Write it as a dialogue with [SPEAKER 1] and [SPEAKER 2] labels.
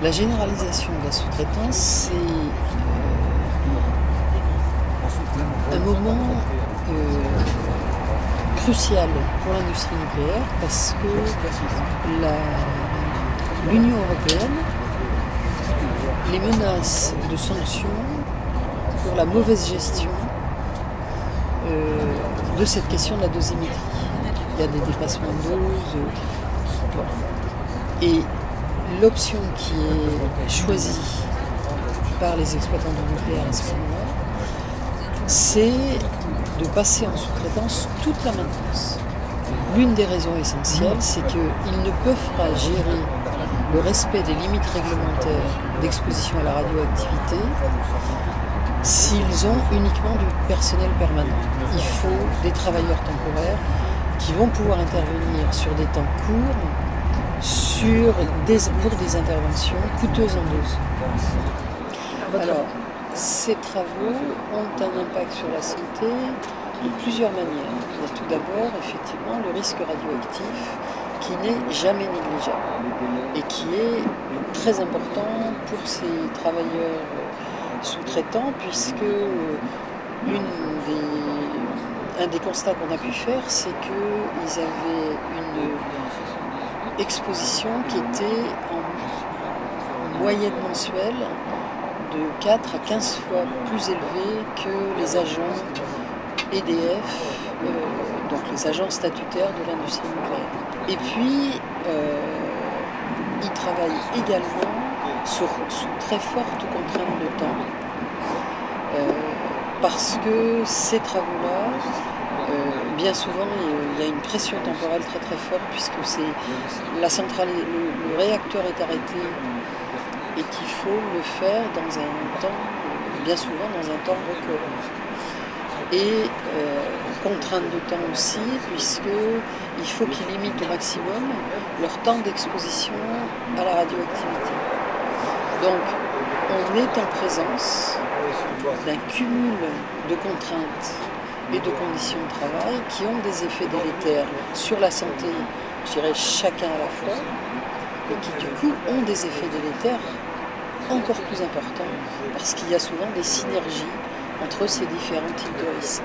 [SPEAKER 1] La généralisation de la sous-traitance, c'est un moment crucial pour l'industrie nucléaire parce que l'Union européenne les menace de sanctions pour la mauvaise gestion de cette question de la dosimétrie. Il y a des dépassements de doses. Et l'option qui est choisie par les exploitants du nucléaire à ce moment-là, c'est de passer en sous-traitance toute la maintenance. L'une des raisons essentielles, c'est qu'ils ne peuvent pas gérer le respect des limites réglementaires d'exposition à la radioactivité s'ils ont uniquement du personnel permanent. Il faut des travailleurs temporaires qui vont pouvoir intervenir sur des temps courts pour des interventions coûteuses en dose. Alors, ces travaux ont un impact sur la santé de plusieurs manières. Il y a tout d'abord, effectivement, le risque radioactif qui n'est jamais négligeable et qui est très important pour ces travailleurs sous-traitants puisque un des constats qu'on a pu faire, c'est qu'ils avaient une exposition qui était en moyenne mensuelle de 4 à 15 fois plus élevée que les agents EDF, donc les agents statutaires de l'industrie nucléaire. Et puis, ils travaillent également sous très fortes contraintes de temps, parce que ces travaux-là, bien souvent, il y a une pression temporelle très très forte, puisque la centrale, le réacteur est arrêté et qu'il faut le faire dans un temps, bien souvent dans un temps record. Et contrainte de temps aussi, puisqu'il faut qu'ils limitent au maximum leur temps d'exposition à la radioactivité. Donc, on est en présence d'un cumul de contraintes et de conditions de travail qui ont des effets délétères sur la santé, je dirais chacun à la fois, et qui du coup ont des effets délétères encore plus importants parce qu'il y a souvent des synergies entre ces différents types de risques.